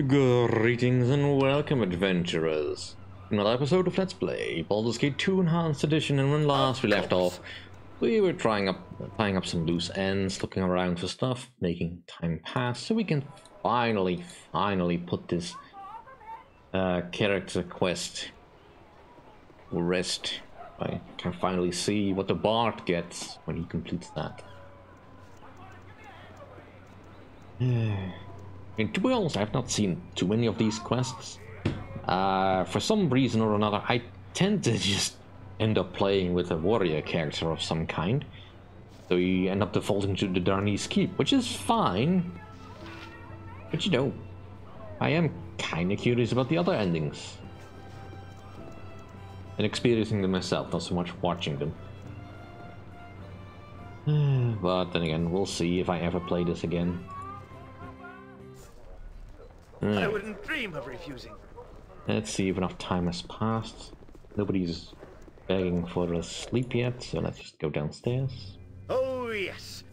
Greetings and welcome, adventurers. Another episode of Let's Play Baldur's Gate 2 Enhanced Edition, and when last we left off, we were tying up some loose ends, looking around for stuff, making time pass, so we can finally put this character quest to rest. I can finally see what the Bard gets when he completes that. And to be honest, I've not seen too many of these quests. For some reason or another, I tend to just end up playing with a warrior character of some kind. So you end up defaulting to the Darnese Keep, which is fine. But you know, I am kinda curious about the other endings. And experiencing them myself, not so much watching them. But then again, we'll see if I ever play this again. I wouldn't dream of refusing. Let's see if enough time has passed. Nobody's begging for a sleep yet, so let's just go downstairs. Oh, yes.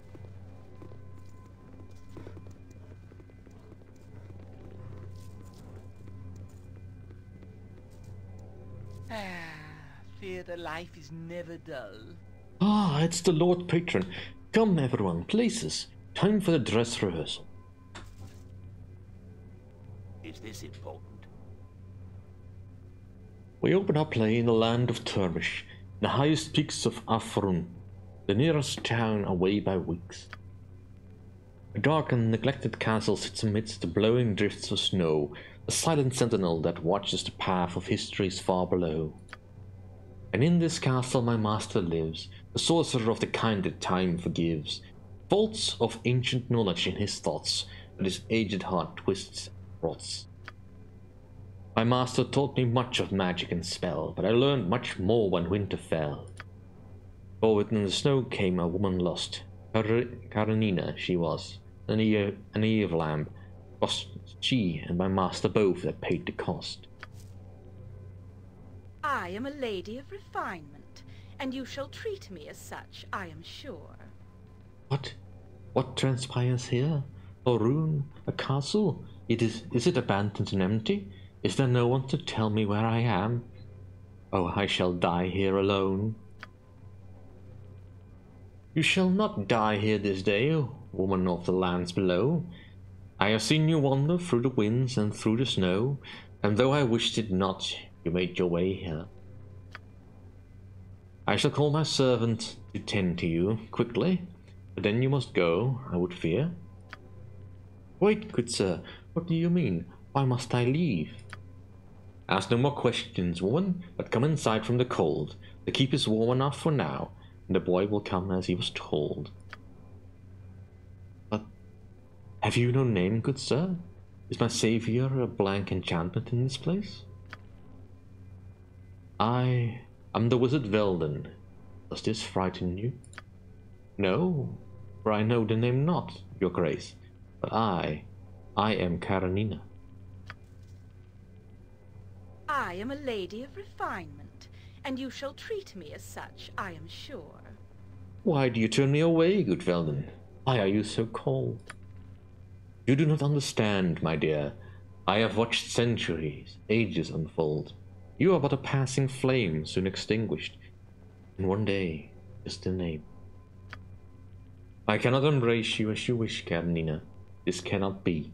Theatre life is never dull. Ah, it's the Lord Patron. Come everyone, places. Time for the dress rehearsal. Is this important? We open our play in the land of Turmish, the highest peaks of Afrun, the nearest town away by weeks. A dark and neglected castle sits amidst the blowing drifts of snow, a silent sentinel that watches the path of histories far below. And in this castle my master lives, the sorcerer of the kind that time forgives, faults of ancient knowledge in his thoughts, that his aged heart twists and rots. My master taught me much of magic and spell, but I learned much more when winter fell. Forward in the snow came a woman lost, Karenina she was, an Eve lamb, was she and my master both that paid the cost. I am a lady of refinement, and you shall treat me as such, I am sure. What? What transpires here? A ruin? A castle? Is it abandoned and empty? Is there no one to tell me where I am? Oh, I shall die here alone. You shall not die here this day, O woman of the lands below. I have seen you wander through the winds and through the snow, and though I wished it not, you made your way here. I shall call my servant to tend to you quickly, but then you must go, I would fear. Wait, good sir, what do you mean? Why must I leave? Ask no more questions, woman, but come inside from the cold. The keep is warm enough for now, and the boy will come as he was told. But have you no name, good sir? Is my savior a blank enchantment in this place? I am the wizard Velden. Does this frighten you? No, for I know the name not, your grace, but I am Karenina. I am a lady of refinement, and you shall treat me as such, I am sure. Why do you turn me away, good Velden? Why are you so cold? You do not understand, my dear. I have watched centuries, ages unfold. You are but a passing flame, soon extinguished, and one day, just a name. I cannot embrace you as you wish, Karenina. This cannot be.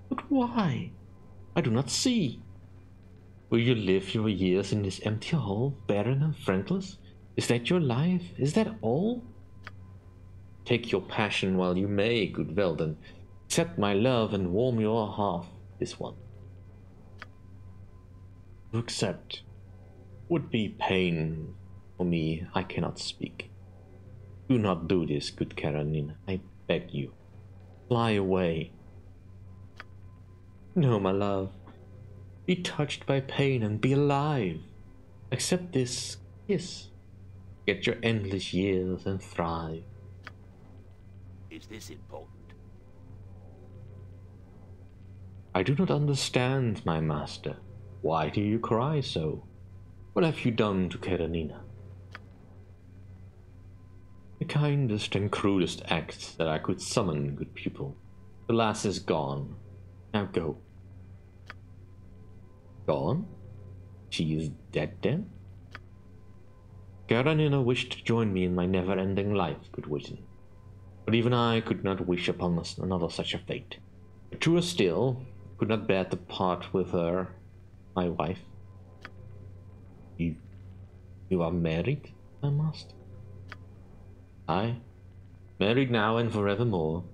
But why? I do not see. Will you live your years in this empty hall, barren and friendless? Is that your life? Is that all? Take your passion while you may, good Velden. Accept my love and warm your heart, this one. To accept would be pain for me, I cannot speak. Do not do this, good Karenina, I beg you. Fly away. No, my love. Be touched by pain and be alive. Accept this kiss. Get your endless years and thrive. Is this important? I do not understand, my master. Why do you cry so? What have you done to Karenina? The kindest and cruelest act that I could summon, good pupil. The lass is gone. Now go. Gone? She is dead then? Karanina wished to join me in my never-ending life, good wizard. But even I could not wish upon us another such a fate. But truer still, could not bear to part with her, my wife. You are married, my master? Aye, married now and forevermore.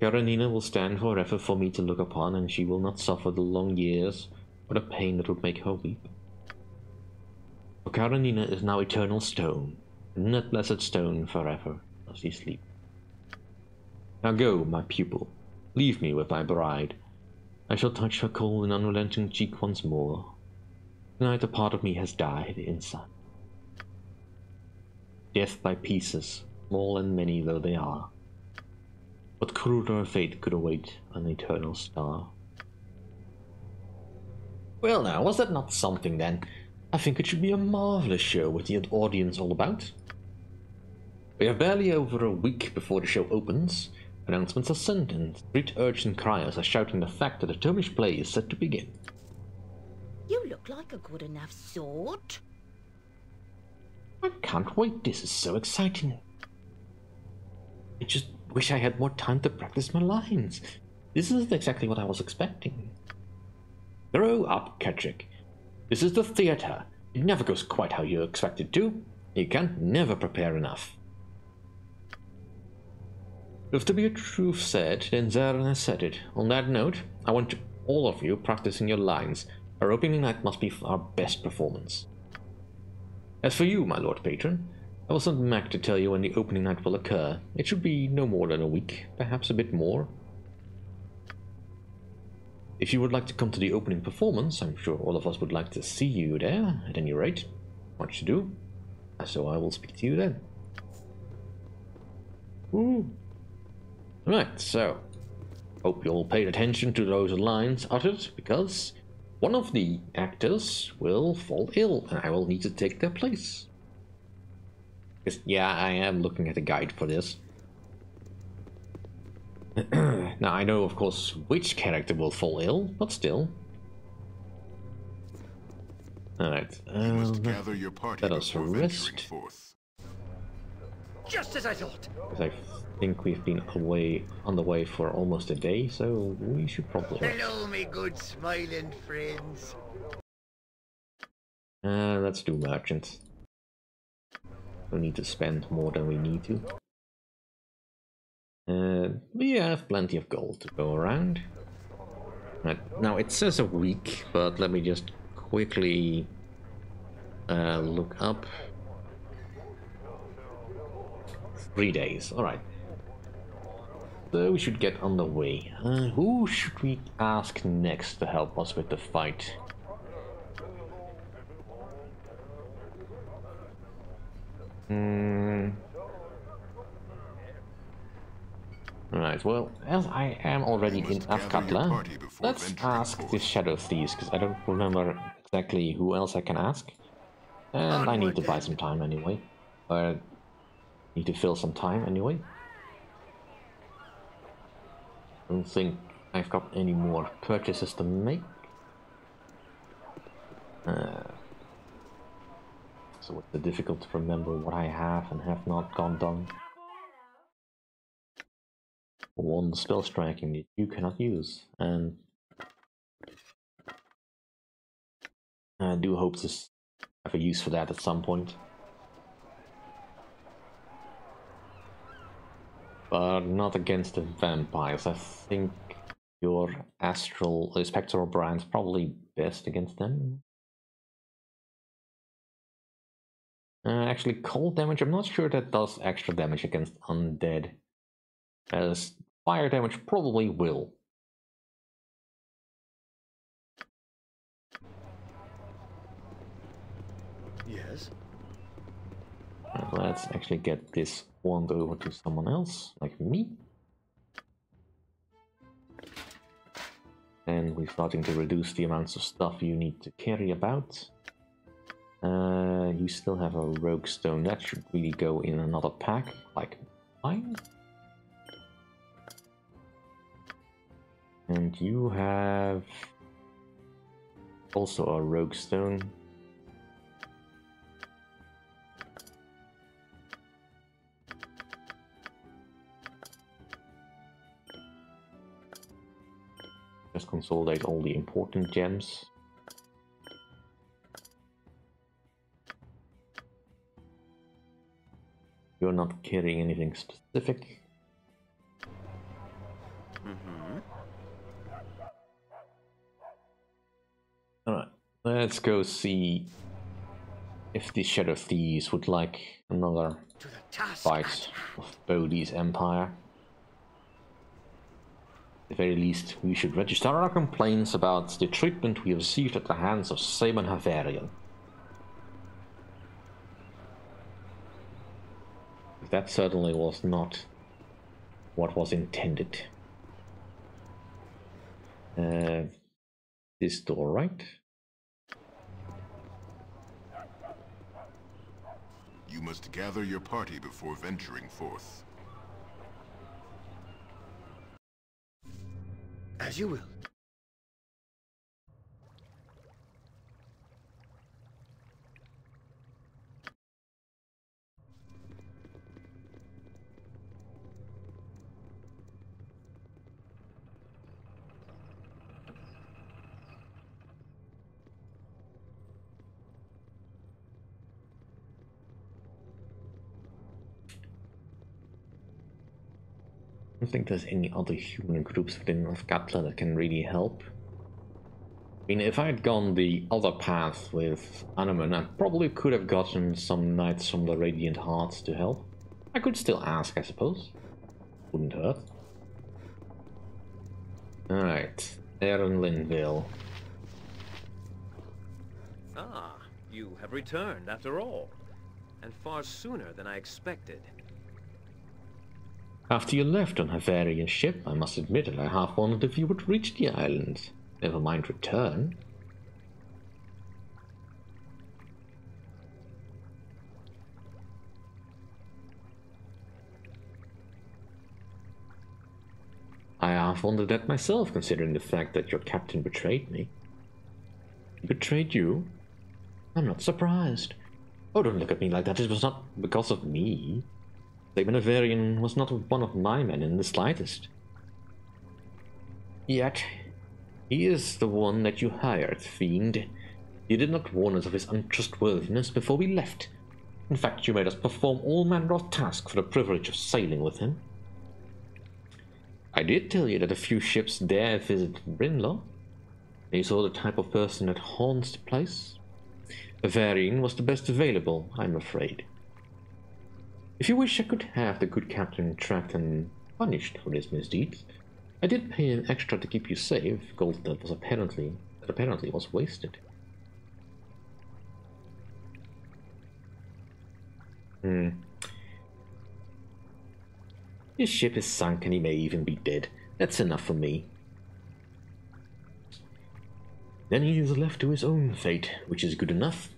Karanina will stand forever for me to look upon, and she will not suffer the long years or the pain that would make her weep. For Karanina is now eternal stone, and in that blessed stone forever does she sleep. Now go, my pupil, leave me with thy bride. I shall touch her cold and unrelenting cheek once more. Tonight a part of me has died inside. Death by pieces, small and many though they are. What crueler fate could await an eternal star? Well now, was that not something then? I think it should be a marvelous show with the audience all about. We have barely over a week before the show opens. Announcements are sent and street urchin criers are shouting the fact that the Termish play is set to begin. You look like a good enough sort. I can't wait, this is so exciting. I just wish I had more time to practice my lines. This isn't exactly what I was expecting. Grow up, Ketchik. This is the theatre. It never goes quite how you expect it to. You can never prepare enough. If to be a truth said, then Zaren has said it. On that note, I want all of you practicing your lines. Our opening night must be our best performance. As for you, my lord patron, I will send Mac to tell you when the opening night will occur. It should be no more than a week, perhaps a bit more. If you would like to come to the opening performance, I'm sure all of us would like to see you there, at any rate. Much to do. So I will speak to you then. Ooh. Right, so hope you all paid attention to those lines uttered, because one of the actors will fall ill and I will need to take their place. Because, yeah, I am looking at a guide for this. Now, I know, of course, which character will fall ill, but still. Alright, let us rest. Just as I thought. Because I think we've been on the way for almost a day, so we should probably rest. Hello, me good smiling friends. Let's do merchant. We need to spend more than we need to. We have plenty of gold to go around. Right, now it says a week, but let me just quickly look up. 3 days, alright. So we should get on the way. Who should we ask next to help us with the fight? Alright, well, as I am already in Afkatla, let's ask the Shadow Thieves, because I don't remember exactly who else I can ask. And I need to buy some time anyway. Need to fill some time anyway. I don't think I've got any more purchases to make. So it's difficult to remember what I have and have not gone done. One spell striking that you cannot use, and I do hope to have a use for that at some point. But not against the vampires. I think your spectral brand's probably best against them. Actually, cold damage, I'm not sure that does extra damage against undead. As fire damage probably will. Yes. Let's actually get this wand over to someone else, like me. And we're starting to reduce the amounts of stuff you need to carry about. You still have a rogue stone, that should really go in another pack, like mine. And you have also a rogue stone. Just consolidate all the important gems. You're not carrying anything specific. Alright, let's go see if the Shadow Thieves would like another fight of Bodhi's empire. At the very least, we should register our complaints about the treatment we received at the hands of Simon Havarian. That certainly was not what was intended. This door, right? You must gather your party before venturing forth. As you will. I don't think there's any other human groups within Northgatla that can really help. I mean, if I had gone the other path with Anomen, I probably could have gotten some knights from the Radiant Hearts to help. I could still ask, I suppose. Wouldn't hurt. Alright, Aaron Linville. Ah, you have returned after all. And far sooner than I expected. After you left on Havarian's ship, I must admit that I half wondered if you would reach the island. Never mind return. I half wondered that myself, considering the fact that your captain betrayed me. He betrayed you? I'm not surprised. Oh, don't look at me like that. It was not because of me. Havarian was not one of my men in the slightest. Yet, he is the one that you hired, fiend. You did not warn us of his untrustworthiness before we left. In fact, you made us perform all manner of tasks for the privilege of sailing with him. I did tell you that a few ships dare visit Brinlaw. You saw the type of person that haunts the place. Havarian was the best available, I'm afraid. If you wish, I could have the good captain tracked and punished for his misdeeds. I did pay him extra to keep you safe, gold that apparently was wasted. His ship is sunk and he may even be dead. That's enough for me. Then he is left to his own fate, which is good enough.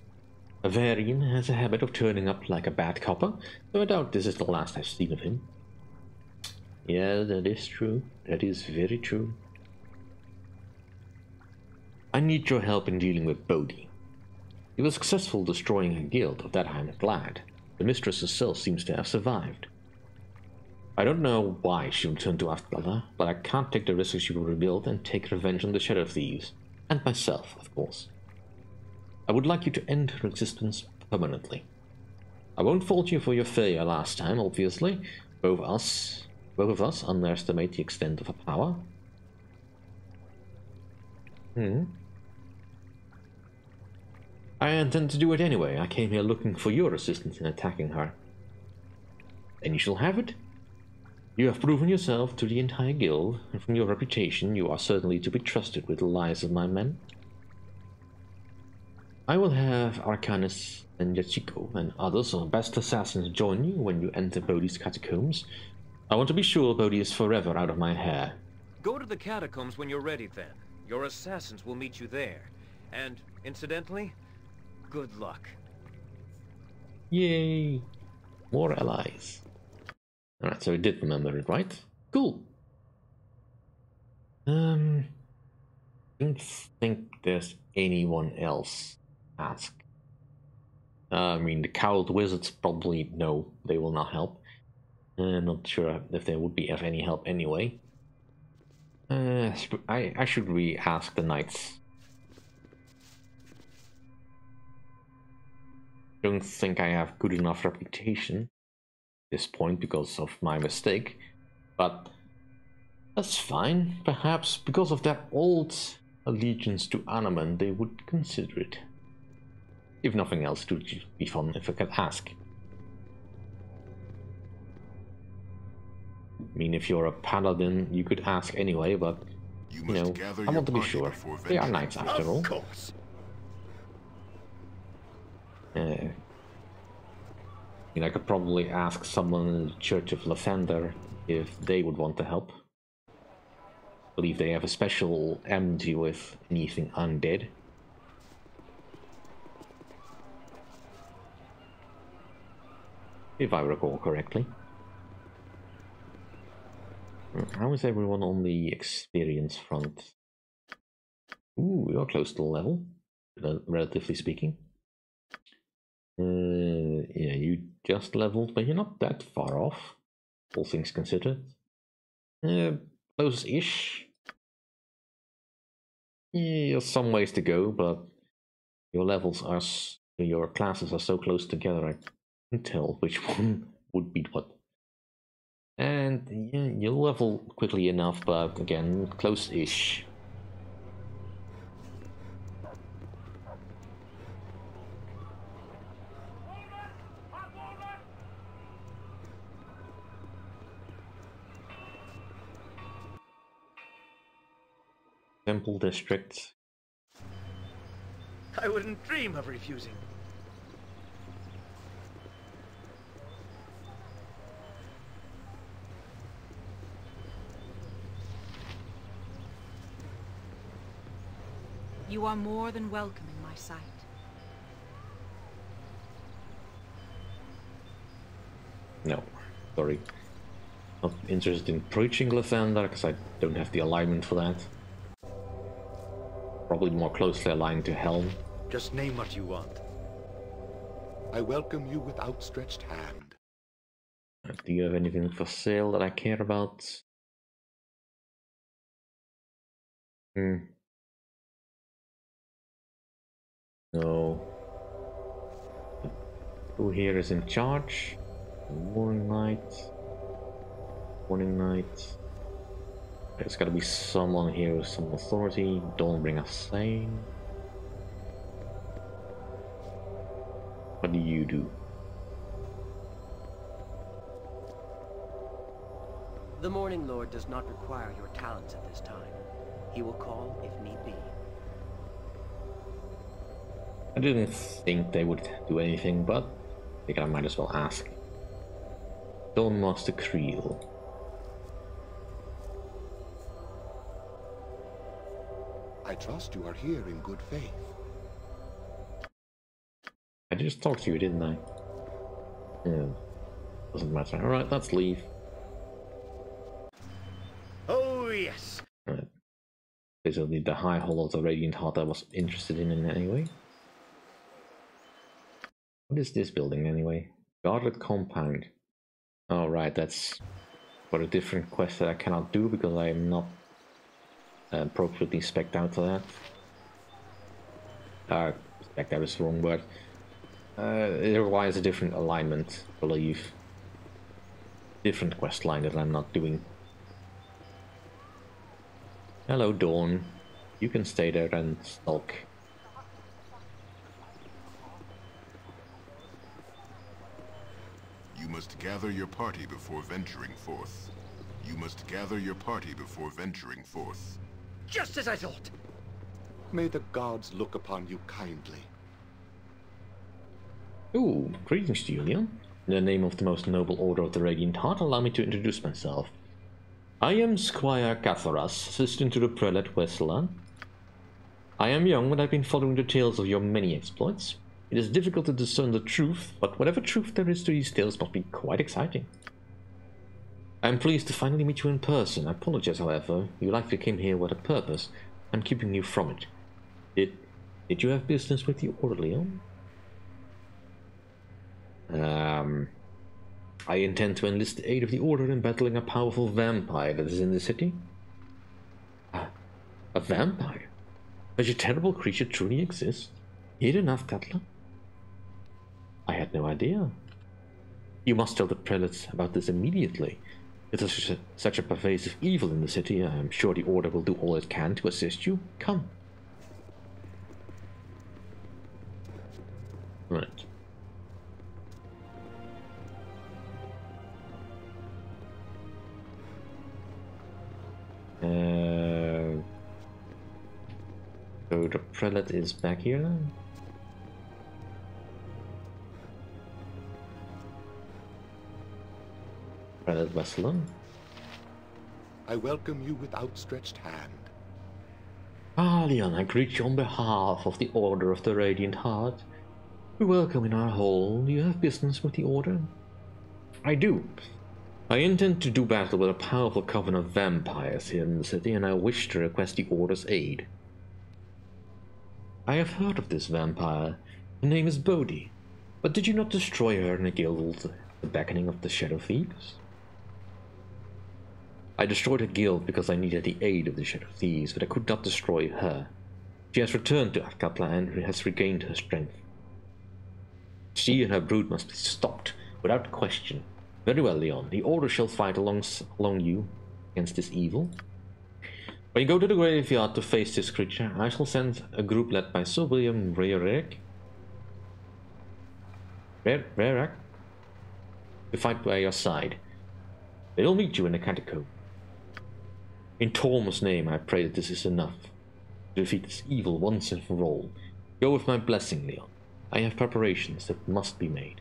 Havarian has a habit of turning up like a bad copper, so I doubt this is the last I've seen of him. Yeah, that is true. That is very true. I need your help in dealing with Bodhi. He was successful destroying a guild, of that I am glad. The mistress herself seems to have survived. I don't know why she returned to Northgatla, but I can't take the risk she will rebuild and take revenge on the Shadow Thieves. And myself, of course. I would like you to end her existence permanently. I won't fault you for your failure last time, obviously. Both of us underestimate the extent of her power. I intend to do it anyway. I came here looking for your assistance in attacking her. Then you shall have it. You have proven yourself to the entire guild, and from your reputation you are certainly to be trusted with the lives of my men. I will have Arcanus and Yachiko and others of the best assassins join you when you enter Bodhi's catacombs. I want to be sure Bodhi is forever out of my hair. Go to the catacombs when you're ready then. Your assassins will meet you there. And, incidentally, good luck. Yay! More allies. Alright, so I did remember it, right? Cool. don't think there's anyone else ask. I mean, the cowled wizards probably no, they will not help. Not sure if they would be of any help anyway. I should re-ask the knights. Don't think I have good enough reputation at this point because of my mistake, but that's fine. Perhaps because of their old allegiance to Ahriman, they would consider it. If nothing else, it would be fun if I could ask. I mean, if you're a paladin, you could ask anyway, but you know, I want to be sure. They are knights after all. Of course. I mean, I could probably ask someone in the Church of Lathander if they would want to help. I believe they have a special enmity with anything undead. If I recall correctly. How is everyone on the experience front? Ooh, we are close to the level, relatively speaking. Yeah, you just leveled, but you're not that far off, all things considered. Close-ish. Yeah, some ways to go, but your levels are, your classes are so close together, I can tell which one would beat what. And yeah, you'll level quickly enough, but again, close-ish. Temple District. I wouldn't dream of refusing. You are more than welcome in my sight. No, sorry. Not interested in preaching Lathander, because I don't have the alignment for that. Probably more closely aligned to Helm. Just name what you want. I welcome you with outstretched hand. Do you have anything for sale that I care about? No. Who here is in charge? Warning Knight. Warning Knight. There's gotta be someone here with some authority. Don't bring us sane. What do you do? The Morning Lord does not require your talents at this time. He will call if need be. I didn't think they would do anything, but I think I might as well ask. Dawn Master Creel. I trust you are here in good faith. I just talked to you, didn't I? Yeah. Doesn't matter. Alright, let's leave. Oh, yes. Alright. Basically the High Hall of the Radiant Heart I was interested in anyway. What is this building anyway? Guarded Compound. Oh right, that's for a different quest that I cannot do because I am not appropriately spec'd out for that. Spec'd out is the wrong word. It requires a different alignment, I believe. Different quest line that I'm not doing. Hello Dawn. You can stay there and stalk. You must gather your party before venturing forth. You must gather your party before venturing forth. Just as I thought. May the gods look upon you kindly. Ooh, greetings, Julian. In the name of the most noble order of the Radiant Heart, allow me to introduce myself. I am Squire Catharas, assistant to the prelate Westelan. I am young, but I've been following the tales of your many exploits. It is difficult to discern the truth, but whatever truth there is to these tales must be quite exciting. I am pleased to finally meet you in person. I apologize, however. You likely came here with a purpose. I'm keeping you from it. Did you have business with the Order, Leon? I intend to enlist the aid of the Order in battling a powerful vampire that is in the city. A vampire? Such a terrible creature truly exists? Hear enough, Cutler? I had no idea. You must tell the prelates about this immediately. It is such a pervasive evil in the city. I am sure the Order will do all it can to assist you. Come. Right. So the prelate is back here then? Prelate Wesleyan. I welcome you with outstretched hand. Ah, Leon, I greet you on behalf of the Order of the Radiant Heart. We welcome in our hall. Do you have business with the Order? I do. I intend to do battle with a powerful coven of vampires here in the city, and I wish to request the Order's aid. I have heard of this vampire. Her name is Bodhi. But did you not destroy her in a guild at the beckoning of the Shadow Thieves? I destroyed her guild because I needed the aid of the Shadow Thieves, but I could not destroy her. She has returned to Athkatla and has regained her strength. She and her brood must be stopped, without question. Very well, Leon. The Order shall fight along you against this evil. When you go to the graveyard to face this creature, I shall send a group led by Sir William Rehearsal to fight by your side. They will meet you in the catacomb. In Torm's name, I pray that this is enough to defeat this evil once and for all. Go with my blessing, Leon. I have preparations that must be made.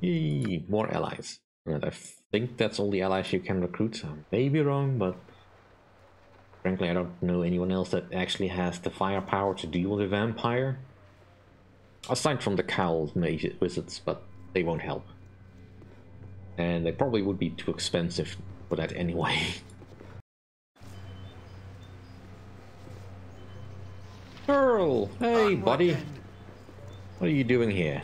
Yee, more allies. And I think that's all the allies you can recruit. I may be wrong, but frankly I don't know anyone else that actually has the firepower to deal with a vampire. Aside from the cowled mage wizards, but they won't help. And they probably would be too expensive for that anyway. Earl! Hey, buddy! What are you doing here?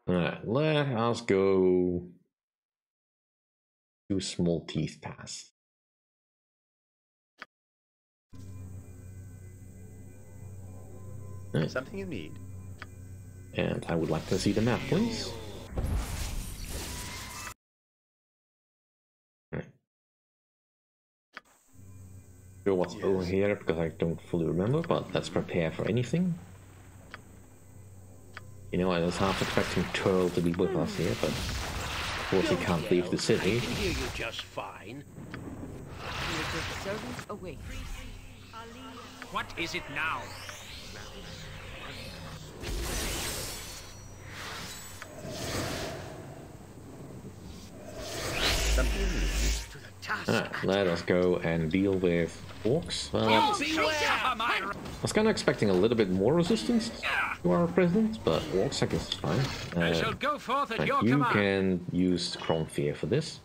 Alright, let us go to Small Teeth Pass. Right. Something you need. And I would like to see the map, please. Right. Sure what's over here because I don't fully remember, but let's prepare for anything. You know, I was half expecting Turl to be with us here, but of course he can't leave the city. I can hear you just fine. Your good servant awaits. What is it now? Something you need. To the task. Let us go and deal with orcs. Well, I was kind of expecting a little bit more resistance to our presence, but orcs I guess is fine. I shall go forth at your you command. can use Kronfear for this.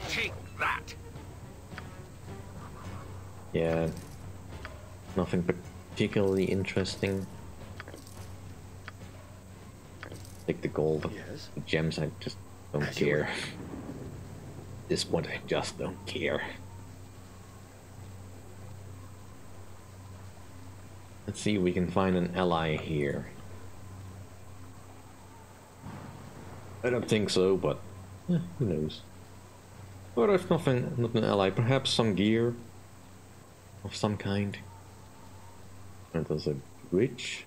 Take that. Yeah, nothing particularly interesting. Take the gold. Yes. The gems, I just don't care. At this point, I just don't care. Let's see if we can find an ally here. I don't think so, but who knows. Or if nothing, not an ally, perhaps some gear of some kind. And there's a bridge.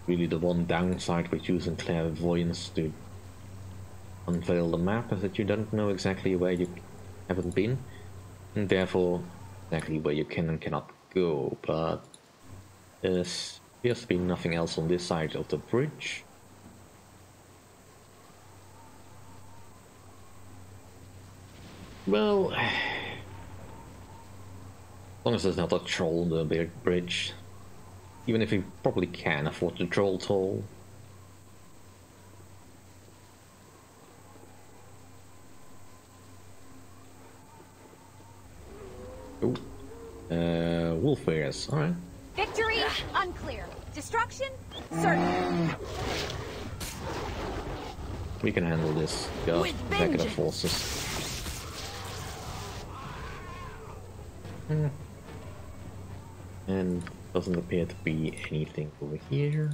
Really the one downside with using clairvoyance to unveil the map is that you don't know exactly where you haven't been, and therefore exactly where you can and cannot go, but there's appears to be nothing else on this side of the bridge. Well, as long as there's not a troll on the big bridge. Even if we probably can afford the troll toll. Oh, wolf bears, alright. Victory? Unclear. Destruction? Certain. We can handle this. Got executive forces. And doesn't appear to be anything over here.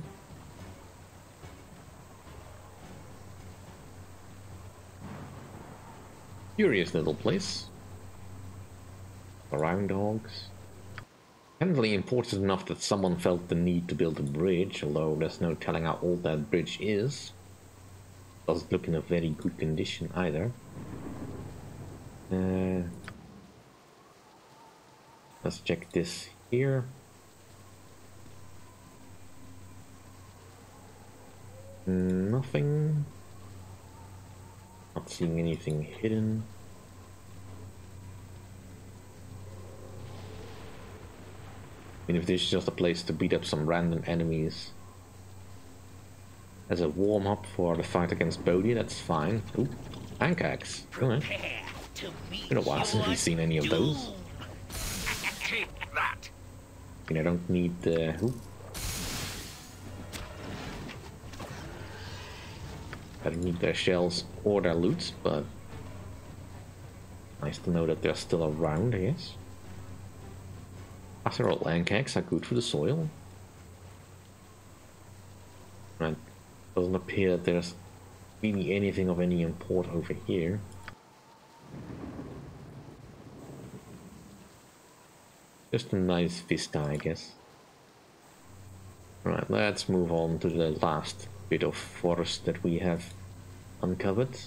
Curious little place. Around dogs. Apparently important enough that someone felt the need to build a bridge, although there's no telling how old that bridge is. Doesn't look in a very good condition either. Let's check this here. Nothing. Not seeing anything hidden. I mean, if this is just a place to beat up some random enemies as a warm-up for the fight against Bodhi, that's fine. Ooh, pancakes. Alright. Been a while since we've seen any of those. Take that. I mean, I don't need the... I don't need their shells or their loot, but nice to know that they're still around, I guess. After all, pancakes are good for the soil. Right. Doesn't appear that there's really anything of any import over here. Just a nice vista, I guess. Right, let's move on to the last bit of forest that we have uncovered.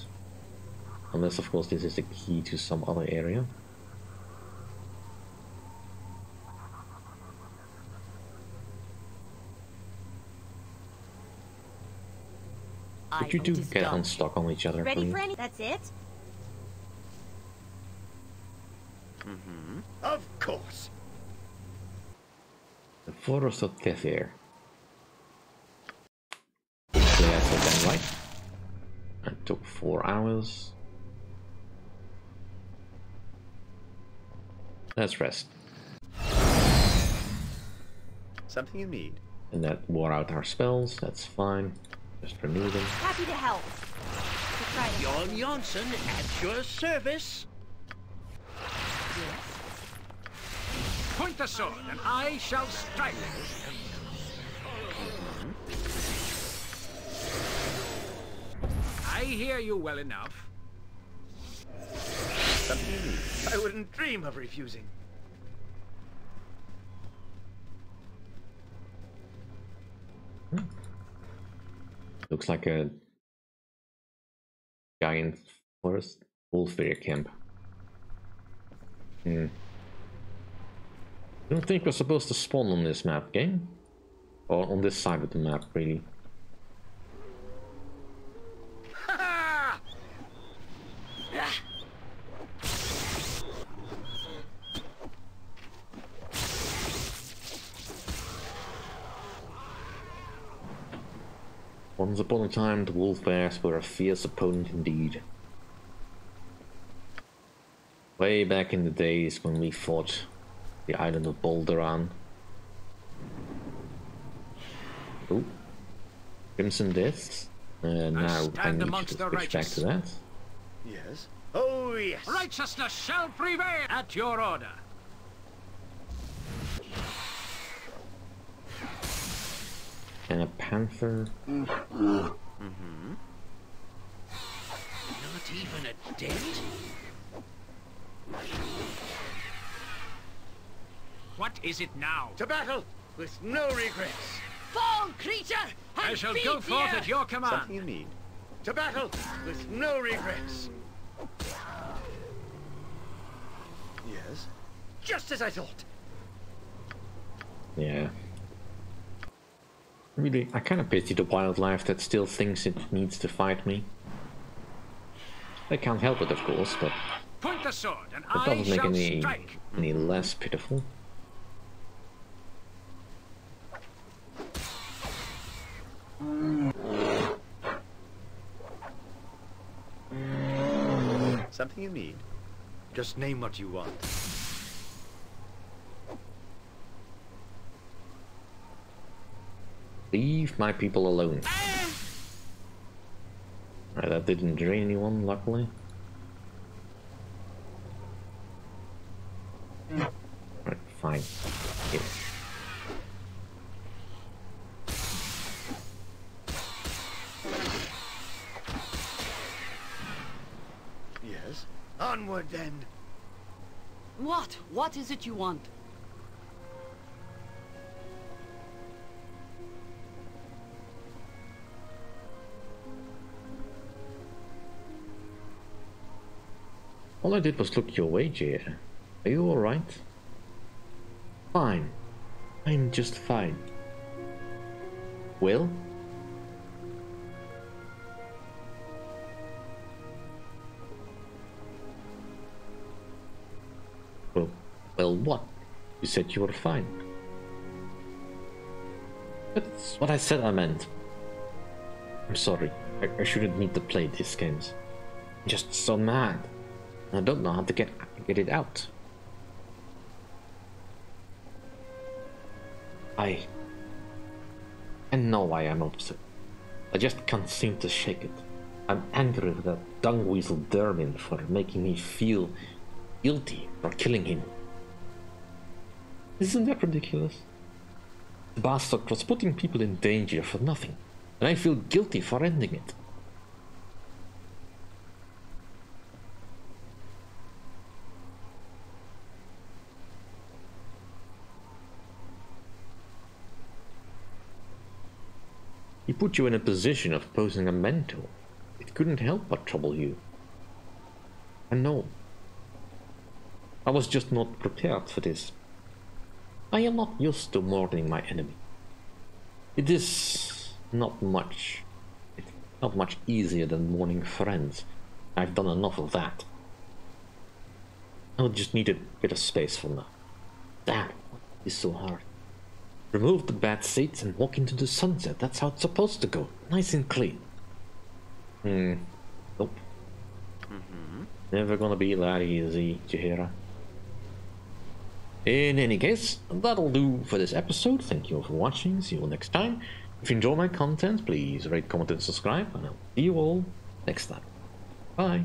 Unless, of course, this is the key to some other area. Could you two get unstuck on each other, Ready please? for any? That's it? Of course. The Forest of Tethir. Hopefully I said that right. It took 4 hours. Let's rest. Something you need. And that wore out our spells, that's fine. Just renew them. Happy to help. Jon Jonsson at your service. Point the sword, and I shall strike. I hear you well enough. Something you need. I wouldn't dream of refusing. Looks like a giant forest wolf-bear camp. I don't think we're supposed to spawn on this map, game? Or on this side of the map, really. Once upon a time, the wolf bears were a fierce opponent indeed. Way back in the days when we fought the island of Baldur. Oh, Crimson Deaths. Now I need to switch back to that. Yes. Oh, yes. Righteousness shall prevail at your order. And a panther. Not even a dent? What is it now? To battle with no regrets. Fall, creature! I shall go forth at your command. Something you need. To battle with no regrets. Yes. Just as I thought. Yeah. Really, I kind of pity the wildlife that still thinks it needs to fight me. They can't help it, of course, but Point the sword, and That I doesn't make shall strike. any less pitiful. Something you need? Just name what you want. Leave my people alone. Right, that didn't drain anyone, luckily. Right, fine. Here. Yes? Onward, then! What? What is it you want? All I did was look your way, Jada. Are you alright? Fine. I'm just fine. Well? Well, what? You said you were fine. That's what I said I meant. I'm sorry. I shouldn't need to play these games. I'm just so mad. I don't know how to get it out. I know I am upset. I just can't seem to shake it. I'm angry with that dung weasel Dermin for making me feel guilty for killing him. Isn't that ridiculous? The bastard was putting people in danger for nothing, and I feel guilty for ending it. He put you in a position of posing a mentor. It couldn't help but trouble you. I know. I was just not prepared for this. I am not used to mourning my enemy. It is not much. It's not much easier than mourning friends. I've done enough of that. I just need a bit of space for now. Damn, it's so hard. Remove the bad seats and walk into the sunset. That's how it's supposed to go. Nice and clean. Nope. Never gonna be that easy, Chihira. In any case, that'll do for this episode. Thank you all for watching. See you all next time. If you enjoy my content, please rate, comment, and subscribe. And I'll see you all next time. Bye.